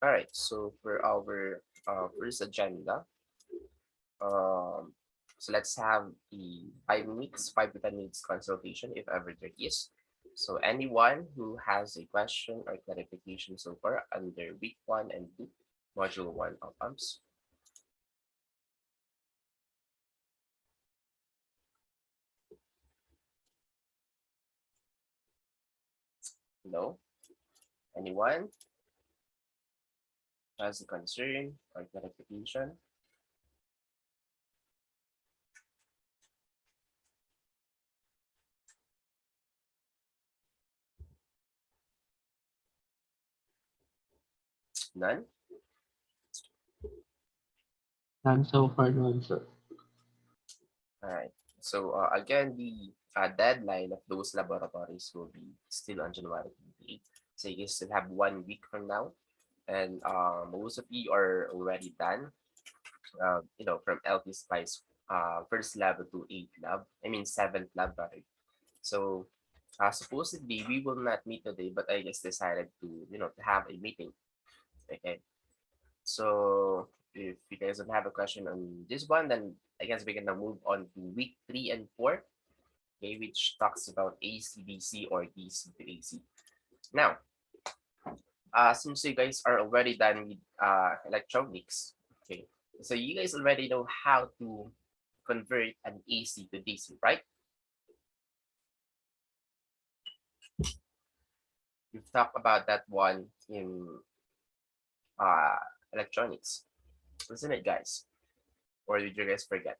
All right, so for our first agenda, um, so let's have the 5 minutes, 5 to 10 minutes consultation if ever there is. So anyone who has a question or clarification so far under week 1 and 2, module 1 of AMPS? No? Anyone has a concern or clarification? None? None so far, none, sir. All right. So again, the deadline of those laboratories will be still on January 28th. So you still have 1 week from now, and most of you are already done. From LT Spice first lab to eighth lab. I mean seventh lab, rather. So supposedly we will not meet today, but I just decided to have a meeting. Okay. So if you guys don't have a question on this one, then I guess we can now move on to week 3 and 4, okay, which talks about AC/DC or DC to AC. Now, since you guys are already done with electronics, okay, so you guys already know how to convert an AC to DC, right? We've talked about that one in uh, electronics, isn't it, guys? Or did you guys forget?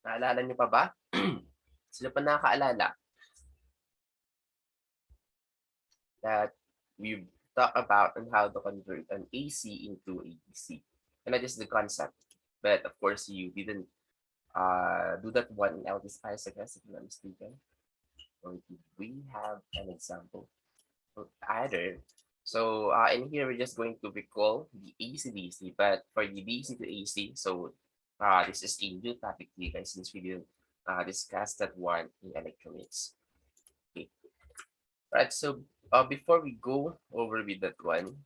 Naalala niyo pa ba? Sino pa nakakaalala that we've talked about on how to convert an AC into a DC? And that is the concept. But of course, you didn't do that one in LT Spice, I guess, if I'm not mistaken. Or did we have an example? Either. So in here, we're just going to recall the AC/DC, but for the DC to AC, so this is a new topic to you guys since we didn't discuss that one in electronics. Okay. Right. So before we go over with that one,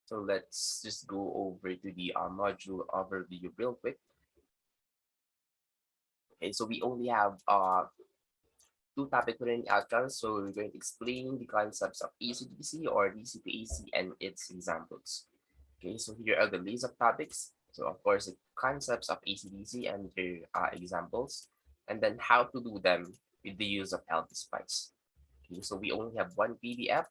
so let's just go over to the module overview real quick. Okay. So we only have two topic learning outcomes. So we're going to explain the concepts of AC/DC or DC to AC and its examples. Okay, so here are the list of topics. So of course, the concepts of AC/DC and their examples, and then how to do them with the use of LT Spice. Okay, so we only have one PDF,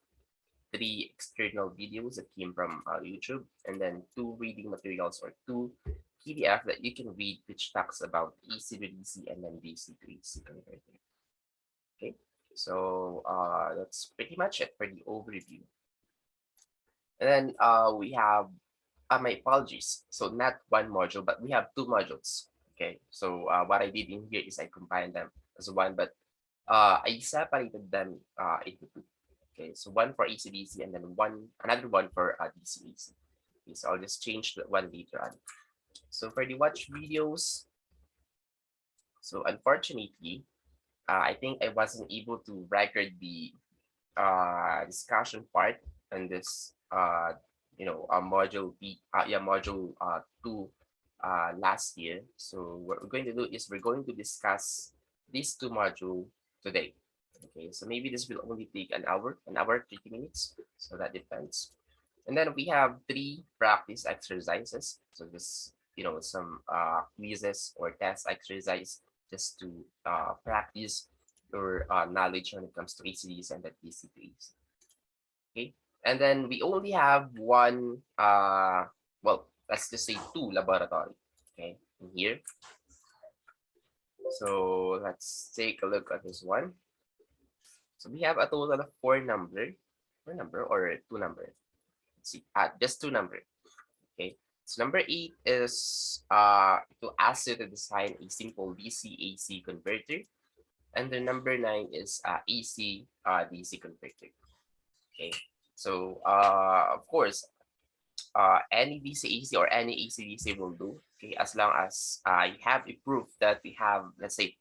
three external videos that came from YouTube, and then two reading materials or two PDF that you can read, which talks about AC to DC and then DC to AC converter. Okay, so that's pretty much it for the overview. And then we have, my apologies. So not one module, but we have two modules. Okay, so what I did in here is I combined them as one, but I separated them into two. Okay, so one for AC/DC and then another one for DC/AC. Okay, so I'll just change the one later on. So for the watch videos, so unfortunately, I think I wasn't able to record the discussion part in this module B module 2 last year. So what we're going to do is we're going to discuss these two module today. Okay, so maybe this will only take an hour 30 minutes, so that depends. And then we have three practice exercises, so just some quizzes or test exercise just to practice your knowledge when it comes to ACDs and the DCPs. Okay, and then we only have one well, let's just say two laboratory, okay, in here. So let's take a look at this one. So we have a total of four number or two number. Let's see, just two number. Okay, so number 8 is to ask you to design a simple DC-AC converter, and the number 9 is AC DC converter. Okay, so of course, any DC-AC or any AC/DC will do. Okay, as long as you have a proof that we have, let's say,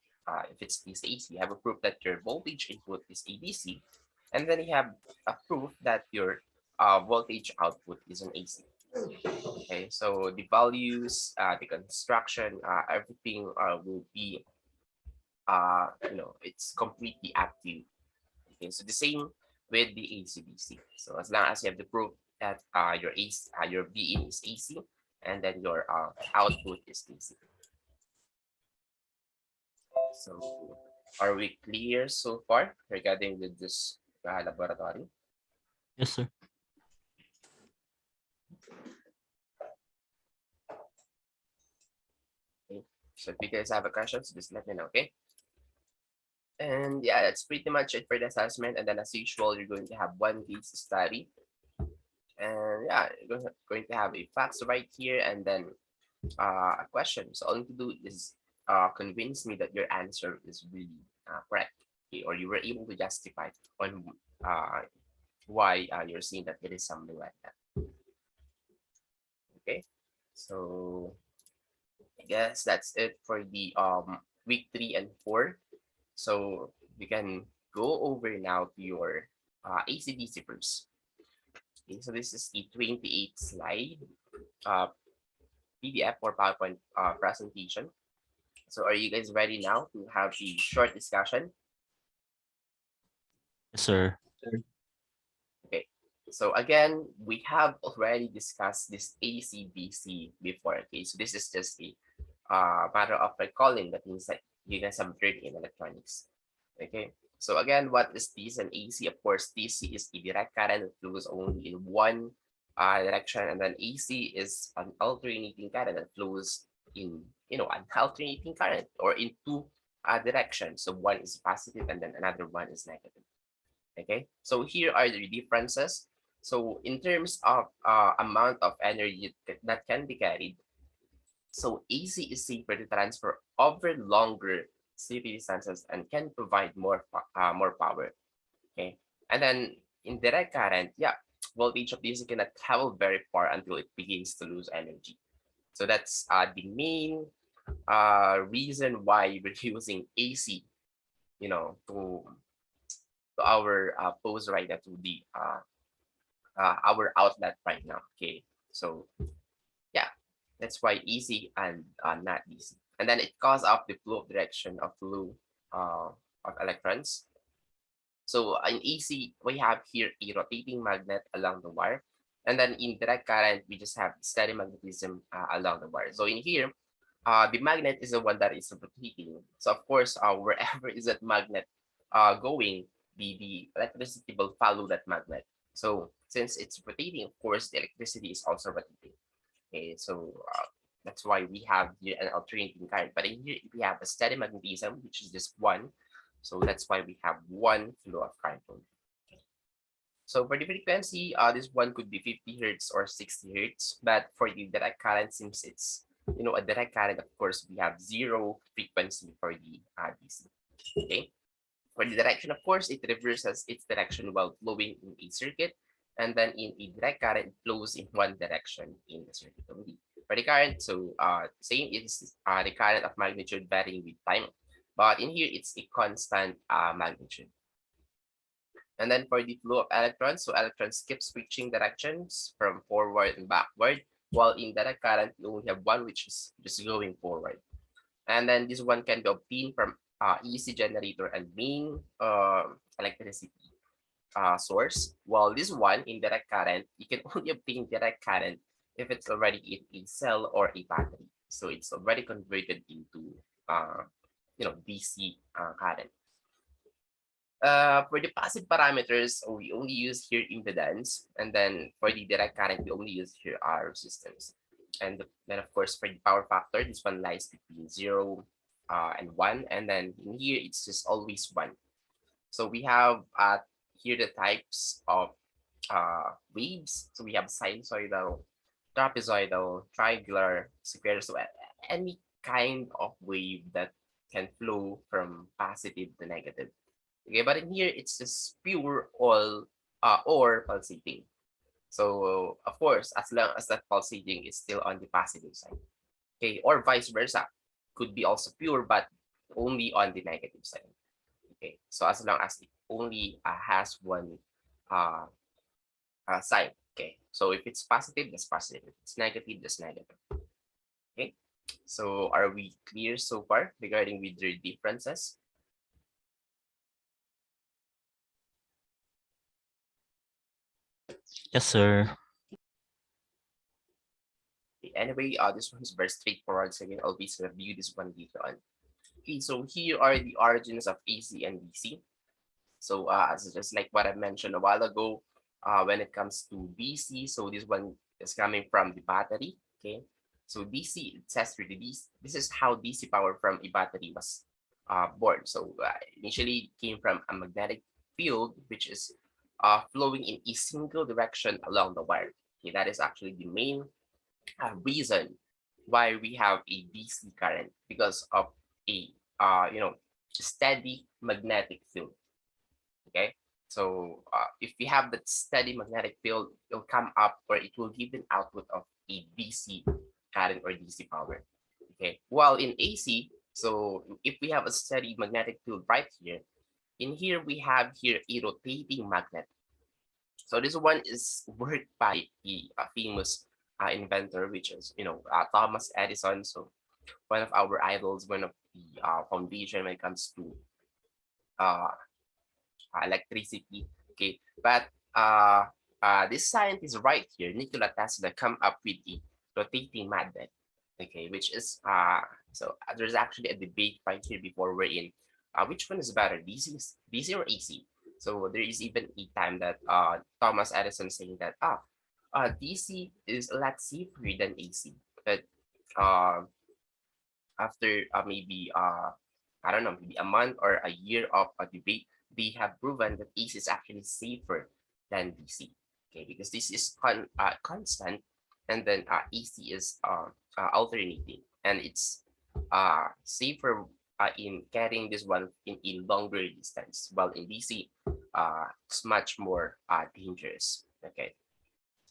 if it's DC, you have a proof that your voltage input is ABC, and then you have a proof that your voltage output is an AC. Okay, so the values, the construction, everything will be, it's completely up to you. Okay, so the same with the AC/DC. So as long as you have the proof that your AC, your V in is AC, and then your output is DC. So are we clear so far regarding with this laboratory? Yes, sir. Okay. So if you guys have a question, so just let me know, okay? And yeah, that's pretty much it for the assessment. And then as usual, you're going to have one case study. And yeah, you're going to have a facts right here and then a question. So all you need to do is convince me that your answer is really correct, okay? Or you were able to justify on why you're seeing that it is something like that. Okay, so I guess that's it for the week 3 and 4. So we can go over now to your ACDC first. Okay, so this is the 28 slide uh, PDF or PowerPoint presentation. So are you guys ready now to have the short discussion? Yes, sir. Okay. So again, we have already discussed this ACDC before. Okay, so this is just a matter of recalling the things that you guys have learned in electronics. Okay. So again, what is DC and AC? Of course, DC is the direct current that flows only in one direction, and then AC is an alternating current that flows in, an alternating current or in two directions. So one is positive and then another one is negative. Okay, so here are the differences. So in terms of amount of energy that can be carried, so AC is safer to transfer over longer city distances and can provide more power. Okay, and then in direct current, yeah, voltage of DC cannot travel very far until it begins to lose energy. So that's the main reason why we're using AC, to our pose right now, to the our outlet right now. Okay, so yeah, that's why easy and not easy. And then it calls up the flow of direction of flow of electrons. So in AC, we have here a rotating magnet along the wire. And then in direct current, we just have steady magnetism along the wire. So in here, the magnet is the one that is rotating. So of course, wherever is that magnet going, the electricity will follow that magnet. So since it's rotating, of course, the electricity is also rotating. Okay, so that's why we have here an alternating current. But in here, we have a steady magnetism, which is just one. So that's why we have one flow of current only. So for the frequency, this one could be 50 hertz or 60 hertz. But for the direct current, since it's a direct current, of course, we have zero frequency for the DC. Okay. For the direction, of course, it reverses its direction while flowing in a circuit. And then in a direct current, it flows in one direction in the circuit only. For the current, so same is the current of magnitude varying with time. But in here, it's a constant magnitude. And then for the flow of electrons, so electrons keep switching directions from forward and backward, while in direct current, you only have one which is just going forward. And then this one can be obtained from EC generator and main electricity source. While this one in direct current, you can only obtain direct current if it's already in a cell or a battery. So it's already converted into DC current. For the passive parameters, we only use here impedance, and then for the direct current, we only use here our resistance. And then, of course, for the power factor, this one lies between 0 and 1, and then in here, it's just always 1. So we have here the types of waves. So we have sinusoidal, trapezoidal, triangular, square. So any kind of wave that can flow from positive to negative. Okay, but in here it's just pure all or pulsating. So of course, as long as that pulsating is still on the positive side. Okay, or vice versa. Could be also pure, but only on the negative side. Okay, so as long as it only has one uh, sign. Okay, so if it's positive, that's positive. If it's negative, that's negative. Okay, so are we clear so far regarding with the differences? Yes, sir. Okay, anyway, this one is very straightforward, so we can always review this one later on. Okay, so here are the origins of AC and DC. So just like what I mentioned a while ago, when it comes to DC, so this one is coming from the battery. Okay, so DC, it says really this is how DC power from a battery was born. So initially it came from a magnetic field which is flowing in a single direction along the wire. Okay, that is actually the main reason why we have a DC current, because of a steady magnetic field. Okay, so if we have that steady magnetic field, it'll come up, or it will give an output of a DC current or DC power. Okay, while in AC, so if we have a steady magnetic field right here, in here we have here a rotating magnet. So this one is worked by the famous inventor, which is Thomas Edison. So one of our idols, one of the foundation when it comes to uh, electricity. Okay, but this scientist right here, Nikola Tesla, come up with a rotating magnet. Okay, which is there's actually a debate right here before we're in which one is better, DC or AC. So there is even a time that Thomas Edison saying that DC is a lot safer than AC, but uh, after maybe I don't know, maybe a month or a year of a debate, they have proven that AC is actually safer than DC. Okay, because this is constant, and then AC is alternating, and it's safer in carrying this one in a longer distance, while in DC, it's much more dangerous. Okay.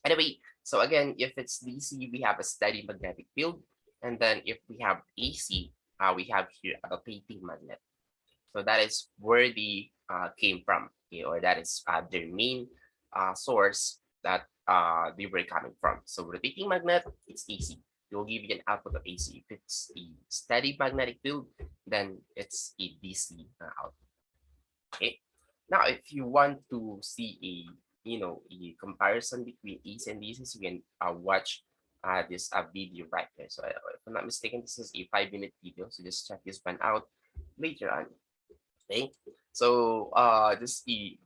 Anyway, so again, if it's DC, we have a steady magnetic field. And then if we have AC, we have here a rotating magnet. So that is where the came from, okay, or that is their main source that they were coming from. So rotating magnet, it's AC. It will give you an output of AC. If it's a steady magnetic field, then it's a DC output. Okay. Now, if you want to see a comparison between AC and DC, you can watch this video right there. So if I'm not mistaken, this is a 5-minute video. So just check this one out later on. Okay. So this is the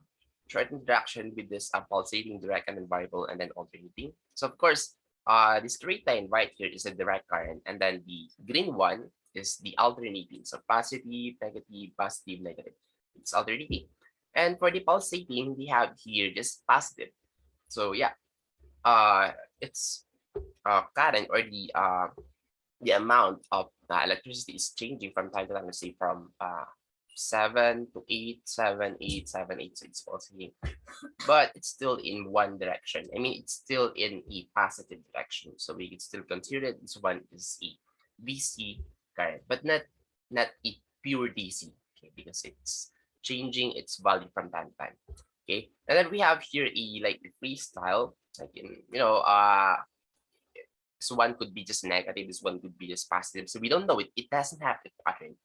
short introduction with this pulsating, direct, and then variable, and then alternating. So of course, the straight line right here is a direct current, and then the green one is the alternating. So positive, negative, positive, negative. It's alternating. And for the pulsating, we have here just positive. So yeah, it's current, or the amount of electricity is changing from time to time. Let's say from 7 to 8, 7, 8, 7, 8. So it's pulsating, but it's still in one direction. I mean, it's still in a positive direction. So we can still consider that this one is a DC current, but not a pure DC, okay, because it's changing its value from time to time. Okay, and then we have here a like the freestyle, like in this one could be just negative, this one could be just positive. So we don't know it. It doesn't have a pattern.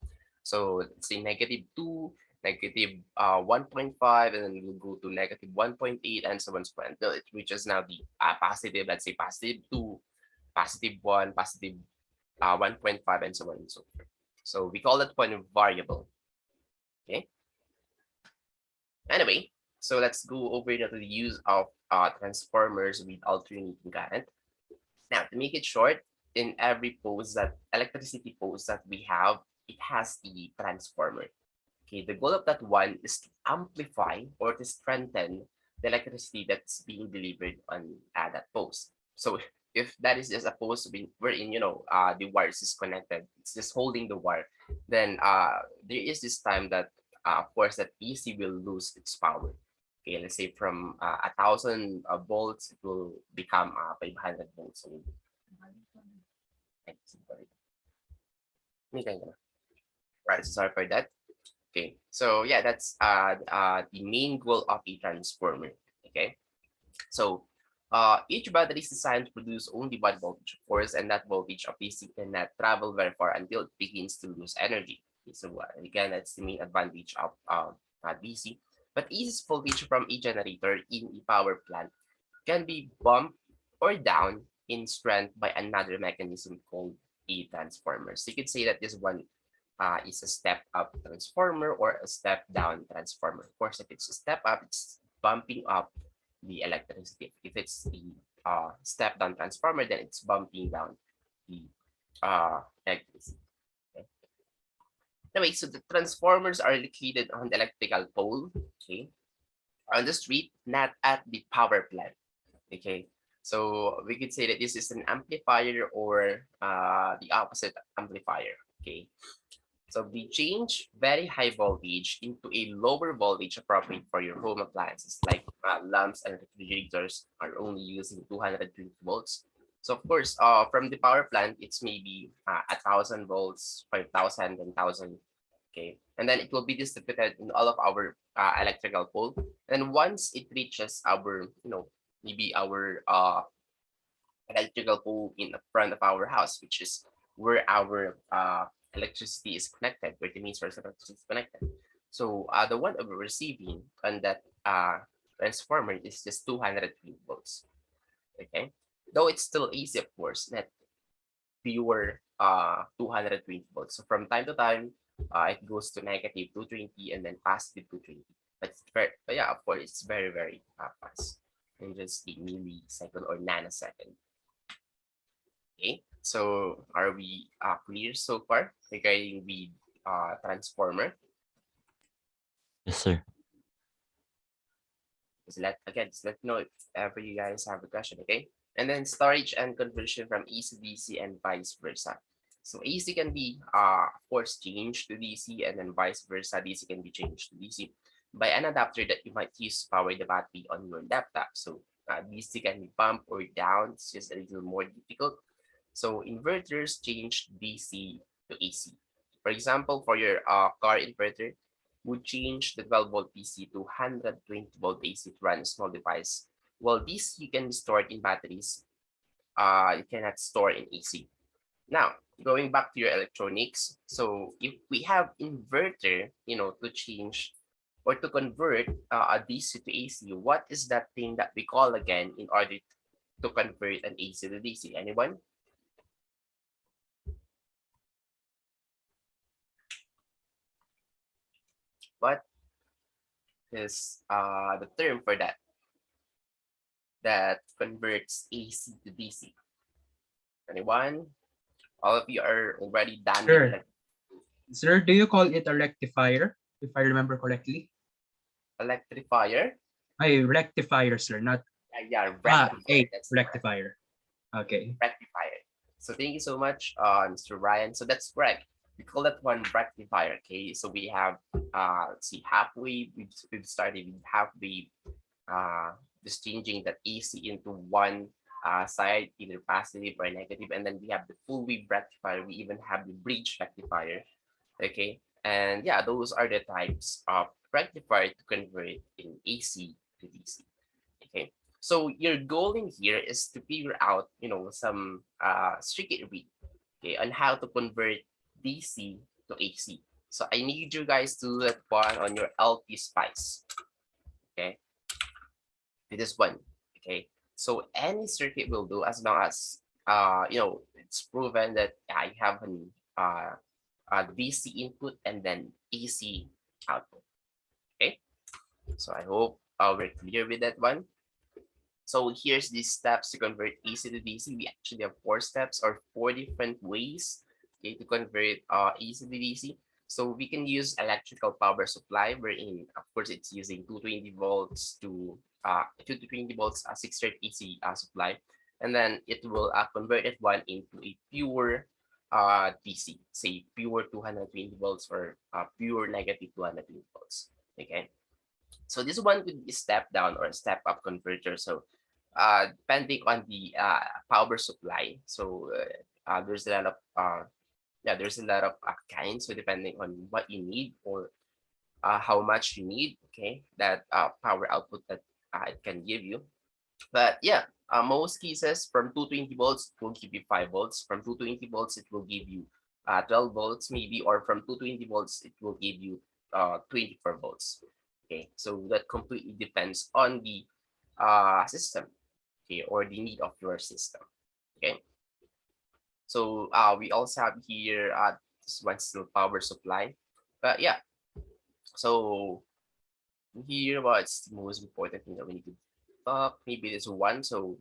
So let's say -2, negative 1.5, and then we'll go to -1.8, and so on, so on until it reaches now the positive, let's say +2, +1, positive 1.5, and so on and so forth. So we call that point variable. Okay. Anyway, so let's go over to the use of transformers with alternating current. Now, to make it short, in every pose that electricity pose that we have, it has the transformer. Okay, the goal of that one is to amplify or to strengthen the electricity that's being delivered on that post. So if that is just a post wherein the wires is connected, it's just holding the wire, then there is this time that of course that AC will lose its power. Okay, let's say from 1,000 volts, it will become 500 volts. So, Right, so sorry for that. Okay, so yeah, that's the main goal of a transformer. Okay, so each battery is designed to produce only one voltage, of course, and that voltage obviously cannot travel very far until it begins to lose energy. Okay, so again, that's the main advantage of DC. But each voltage from a generator in a power plant can be bumped or down in strength by another mechanism called a transformer. So you could say that this one is a step up transformer or a step down transformer. Of course, if it's a step up, it's bumping up the electricity. If it's the step down transformer, then it's bumping down the electricity. Okay. Anyway, so the transformers are located on the electrical pole, okay, on the street, not at the power plant. Okay, so we could say that this is an amplifier or the opposite amplifier. Okay, so we change very high voltage into a lower voltage appropriate for your home appliances like lamps and refrigerators are only using 220 volts. So of course, from the power plant, it's maybe 1,000 volts, 5,000, 1,000. Okay, and then it will be distributed in all of our electrical pole. And once it reaches our, maybe our electrical pole in the front of our house, which is where our electricity is connected, where the main source of electricity is connected. So the one that we're receiving on that transformer is just 220 volts. Okay, though it's still easy, of course, not pure 220 volts. So from time to time, it goes to negative 220 and then positive 220. But yeah, of course, it's very, very fast in just a millisecond or nanosecond. Okay, so are we clear so far regarding the transformer? Yes, sir. Just let me know if ever you guys have a question, okay? And then storage and conversion from AC to DC and vice versa. So AC can be, of course, changed to DC, and then vice versa, DC can be changed to DC by an adapter that you might use to power the battery on your laptop. So DC can be bumped or down. It's just a little more difficult. So inverters change DC to AC. For example, for your car inverter, would change the 12-volt DC to 120-volt AC to run a small device. While DC can be stored in batteries, you cannot store in AC. Now, going back to your electronics, so if we have inverter, to change or to convert a DC to AC, what is that thing that we call again in order to convert an AC to DC? Anyone? What is the term for that converts AC to DC? Anyone? All of you are already done with Sure. Sir, do you call it a rectifier, if I remember correctly? electrifier. Rectifier, sir, not Yeah, rectifier. That's correct. rectifier. Okay. Rectifier. So thank you so much, Mr. Ryan. So that's correct. We call that one rectifier. Okay, so we have let's see, halfway. We've started with halfway just changing that AC into one side, either positive or negative, and then we have the full wave rectifier. We even have the bridge rectifier. Okay, and yeah, those are the types of rectifier to convert in AC to DC. Okay, so your goal in here is to figure out, some circuitry, okay, on how to convert DC to AC. So I need you guys to do that one on your LP Spice. Okay, this one. Okay, so any circuit will do as long as it's proven that I have an DC input and then AC output. Okay, so I hope we're clear with that one. So here's the steps to convert AC to DC. We actually have 4 steps or 4 different ways, okay, to convert AC to DC. So we can use electrical power supply, wherein of course it's using 220 volts to 220 volts 630 AC supply, and then it will convert that one into a pure DC, say pure 220 volts or pure negative 220 volts. Okay, so this one could be step down or step up converter. So depending on the power supply. So there's a lot of yeah, there's a lot of kinds. So depending on what you need or how much you need, okay, that power output that it can give you. But yeah, most cases from 220 volts it will give you 5 volts. From 220 volts it will give you 12 volts maybe, or from 220 volts it will give you 24 volts. Okay, so that completely depends on the system, okay, or the need of your system. Okay, so we also have here this one still power supply. But yeah, so here what's the most important thing that we need to talk? Maybe this one. So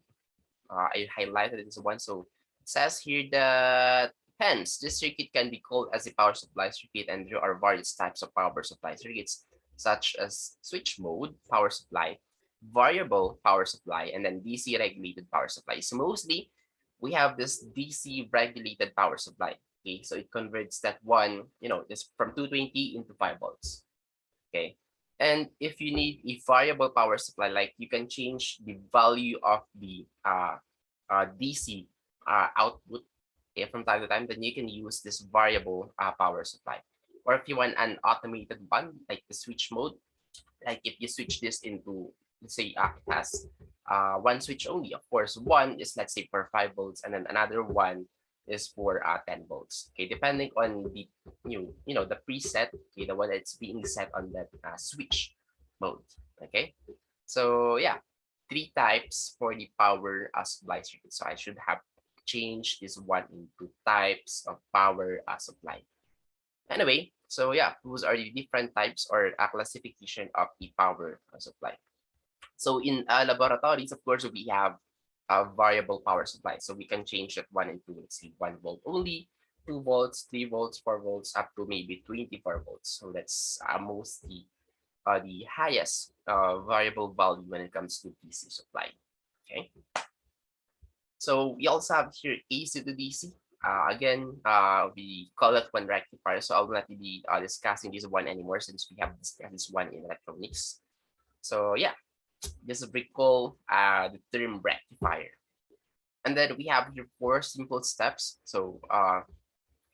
I highlighted this one. So it says here that hence this circuit can be called as a power supply circuit, and there are various types of power supply circuits such as switch mode power supply, variable power supply, and then DC regulated power supply. So mostly we have this DC regulated power supply. Okay, so it converts that one, just from 220 into 5 volts. Okay, and if you need a variable power supply, like you can change the value of the DC output, from time to time, then you can use this variable power supply. Or if you want an automated one, like the switch mode, like if you switch this into, let's say, as one switch only. Of course, one is, let's say, for 5 volts, and then another one is for 10 volts. Okay, depending on the the preset, okay, the one that's being set on that switch mode. Okay, so yeah, three types for the power supply circuit. So I should have changed this one into types of power supply. Anyway, so yeah, those are the different types or a classification of the power supply. So in laboratories, of course, we have a variable power supply. So we can change that one into, let's say, 1 volt only, 2 volts, 3 volts, 4 volts, up to maybe 24 volts. So that's mostly the highest variable value when it comes to DC supply. Okay. So we also have here AC to DC. Again, we call that one rectifier. So I will not be discussing this one anymore since we have discussed this one in electronics. So yeah, just recall the term rectifier. And then we have here 4 simple steps. So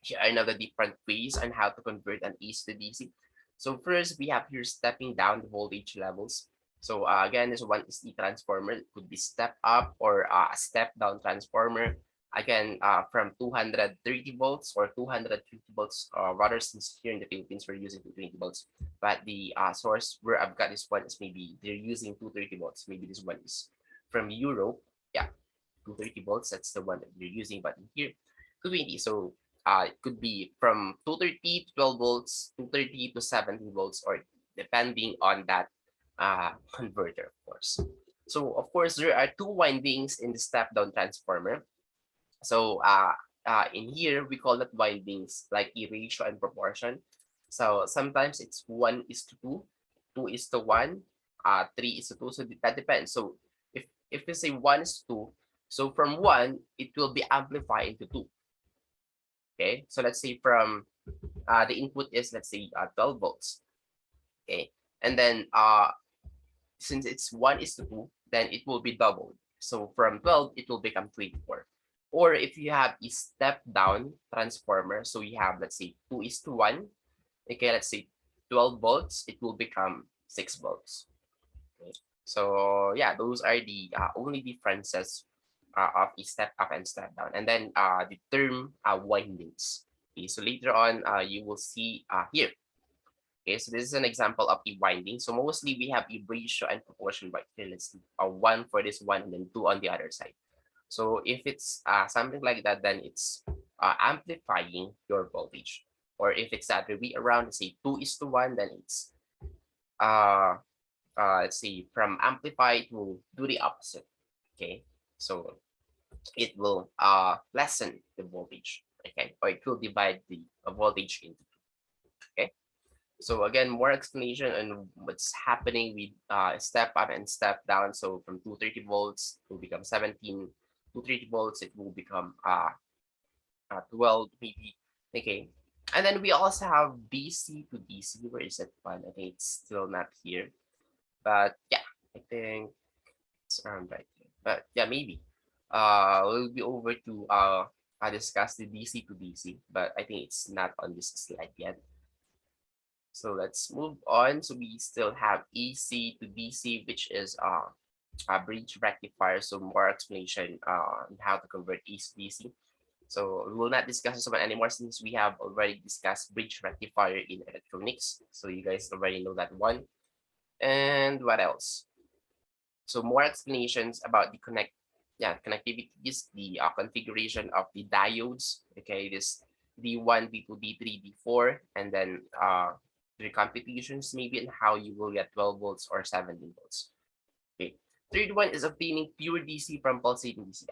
here are now the different ways on how to convert an AC to DC. So first, we have here stepping down the voltage levels. So again, this one is the transformer. It could be step up or a step down transformer. Again, from 230 volts or 250 volts, rather, since here in the Philippines we're using 220 volts. But the source where I've got this one is maybe they're using 230 volts. Maybe this one is from Europe. Yeah, 230 volts. That's the one that you're using. But here, 220. So it could be from 230 to 12 volts, 230 to 17 volts, or depending on that converter, of course. So, of course, there are 2 windings in the step-down transformer. So, in here, we call that windings like a ratio and proportion. So, sometimes it's 1:2, 2:1, 3:2. So, that depends. So, if we say 1:2, so from 1, it will be amplified into 2. Okay, so let's say from the input is, let's say, 12 volts. Okay, and then since it's 1:2, then it will be doubled. So from 12 it will become 24. Or if you have a step down transformer, so you have, let's say, 2:1. Okay, let's say 12 volts, it will become 6 volts. Okay. So yeah, those are the only differences of a step up and step down. And then the term windings. Okay, so later on, you will see here. Okay, so this is an example of a winding. So mostly we have a ratio and proportion right here. Let's see, 1 for this one and then 2 on the other side. So if it's something like that, then it's amplifying your voltage. Or if it's the other way around, let's say 2:1, then it's let's see, from amplify to do the opposite. Okay, so it will lessen the voltage. Okay, or it will divide the voltage into two. Okay, so again, more explanation on what's happening with step up and step down. So from 230 volts it will become 17, 230 volts it will become 12 maybe. Okay, and then we also have DC to DC. Where is that one? I think it's still not here, but yeah, I think it's around right there. But yeah, maybe we'll be over to discuss the DC to DC, but I think it's not on this slide yet. So let's move on. So we still have AC to DC, which is a bridge rectifier. So more explanation on how to convert AC to DC. So we will not discuss this one anymore since we have already discussed bridge rectifier in electronics. So you guys already know that one. And what else? So more explanations about the connectivities, the configuration of the diodes. Okay, this D1, D2, D3, D4, and then the computations maybe and how you will get 12 volts or 17 volts. Okay. Third one is obtaining pure DC from pulsating DC.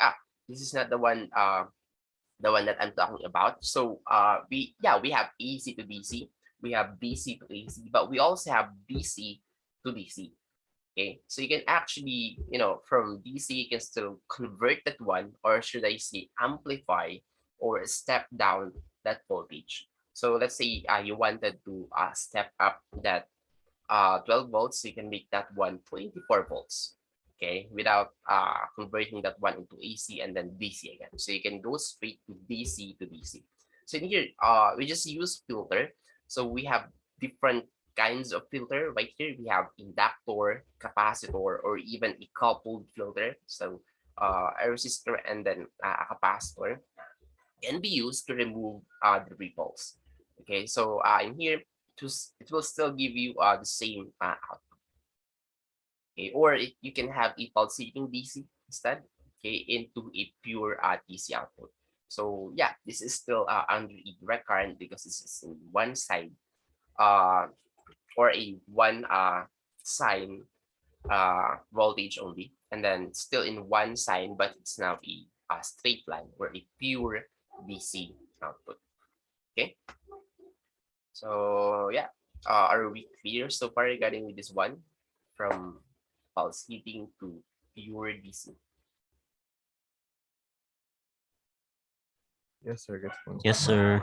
This is not the one that I'm talking about. So we have AC to DC, we have DC to AC, but we also have DC to DC. Okay, so you can actually, from DC, you can still convert that one, or should I say amplify or step down that voltage. So let's say you wanted to step up that 12 volts, so you can make that one 24 volts. Okay, without converting that one into AC and then DC again. So you can go straight to DC to DC. So in here, we just use filter. So we have different kinds of filter. Right here, we have inductor, capacitor, or even a coupled filter. So a resistor and then a capacitor can be used to remove the ripples. Okay, so in here, it will still give you the same output. Okay, or you can have a pulsating DC instead, okay, into a pure DC output. So yeah, this is still under a direct current because this is in one side uh, or a one sign voltage only, and then still in one sign, but it's now a straight line or a pure DC output. Okay, so yeah, are we clear so far regarding with this one from pulse heating to pure DC? Yes, sir. Gets one. Yes, sir.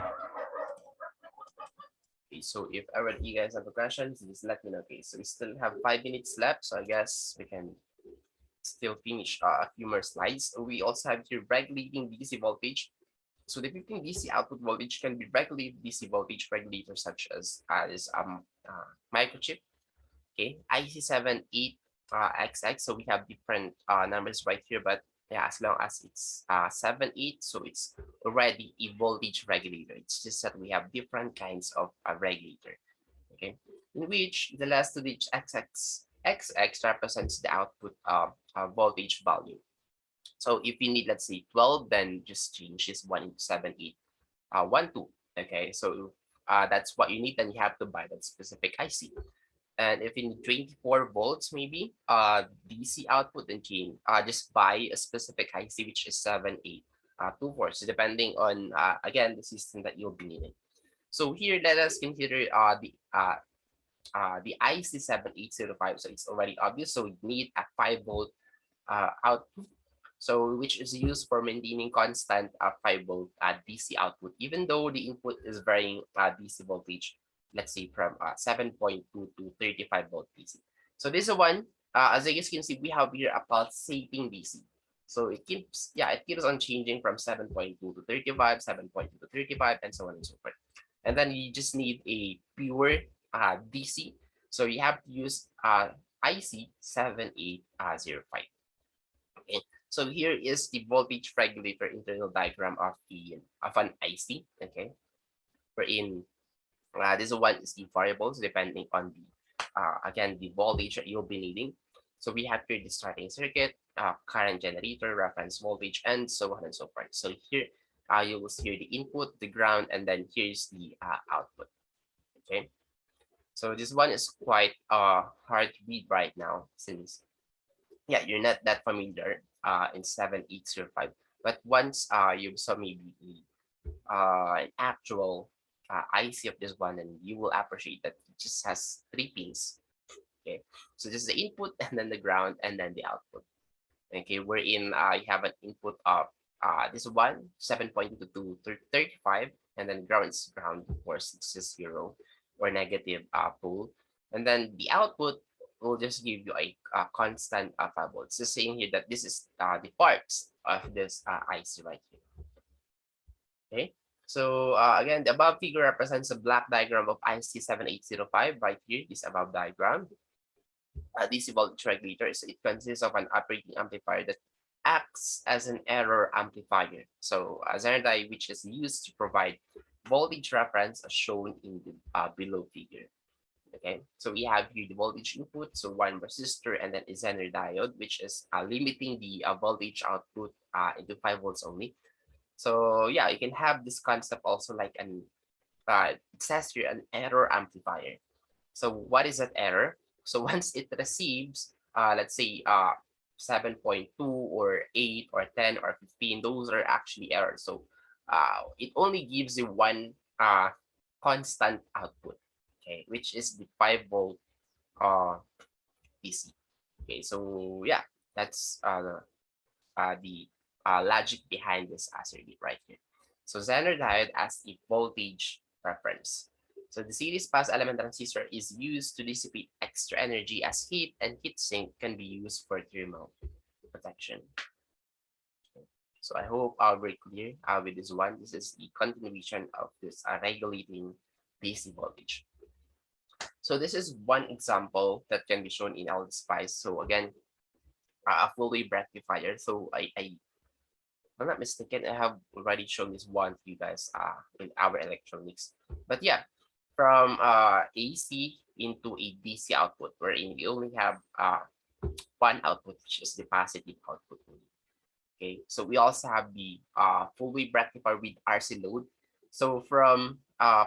Okay, so if ever you guys have a question, just let me know. Okay, so we still have 5 minutes left, so I guess we can still finish a few more slides. We also have here regulating DC voltage. So the 15 DC output voltage can be regulated DC voltage regulator such as this microchip. Okay, IC78 XX. So we have different numbers right here, but yeah, as long as it's 78, so it's already a voltage regulator. It's just that we have different kinds of regulator. Okay, in which the last two digit XX represents the output voltage value. So if you need, let's say 12, then just change this 1 into 7, 8, 1, 2. Okay, so that's what you need, then you have to buy that specific IC. And if you need 24 volts, maybe DC output, then just buy a specific IC, which is 7824. So depending on again the system that you'll be needing. So here, let us consider the IC7805. So it's already obvious. So we need a 5-volt output. So which is used for maintaining constant 5-volt DC output, even though the input is varying DC voltage, let's say from 7.2 to 35-volt DC. So this one, as you guys can see, we have here a pulsating DC. So it keeps on changing from 7.2 to 35, 7.2 to 35, and so on and so forth. And then you just need a pure DC. So you have to use IC7805. Okay. So here is the voltage regulator internal diagram of an IC. Okay, wherein this one is the variables depending on the again the voltage that you'll be needing. So we have here the starting circuit, current generator, reference voltage, and so on and so forth. So here you will see the input, the ground, and then here's the output. Okay, so this one is quite hard to read right now since you're not that familiar in 7805. But once you saw maybe an actual IC of this one, and you will appreciate that it just has 3 pins. Okay, so this is the input, and then the ground, and then the output. Okay, wherein you have an input of this one 7.2 to 35, and then ground is ground, of course, it's just 0 or negative pole, and then the output will just give you a constant 5 volts. Just saying here that this is the parts of this IC right here. Okay. So again, the above figure represents a black diagram of IC 7805. Right here, this above diagram. DC voltage regulator. So it consists of an operating amplifier that acts as an error amplifier. So a Zenerdie which is used to provide voltage reference as shown in the below figure. Okay, so we have here the voltage input, so one resistor and then a Zener diode, which is limiting the voltage output into 5 volts only. So yeah, you can have this concept also like an it says here an error amplifier. So what is that error? So once it receives, let's say 7.2 or 8 or 10 or 15, those are actually errors. So it only gives you one constant output, okay, which is the 5 volt uh, DC. Okay, so yeah, that's the logic behind this circuit right here. So Zener diode as a voltage reference. So the series pass element transistor is used to dissipate extra energy as heat, and heat sink can be used for thermal protection. So I hope I'll very clear with this one. This is the continuation of this regulating DC voltage. So this is one example that can be shown in our spice. So again, a full wave rectifier. So if I'm not mistaken, I have already shown this one to you guys in our electronics. But yeah, from AC into a DC output, wherein we only have one output, which is the positive output. Okay, so we also have the full wave rectifier with RC load. So from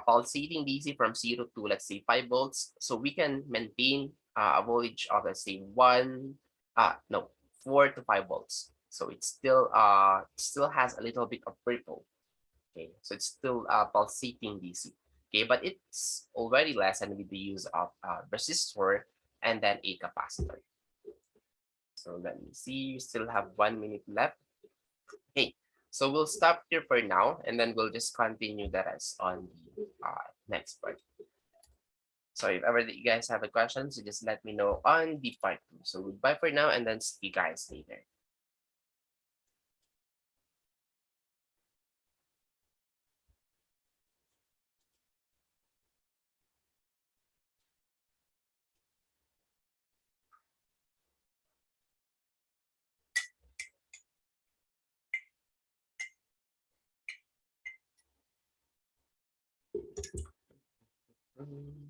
pulsating DC from 0 to let's say 5 volts, so we can maintain a voltage of let's say 4 to 5 volts. So it's still has a little bit of ripple. Okay, so it's still pulsating DC. Okay, but it's already lessened with the use of resistor and then a capacitor. So let me see, we still have 1 minute left. Okay, so we'll stop here for now, and then we'll just continue the rest on the next part. So if ever that you guys have a question, so just let me know on the part 2. So goodbye for now, and then see you guys later. Mm.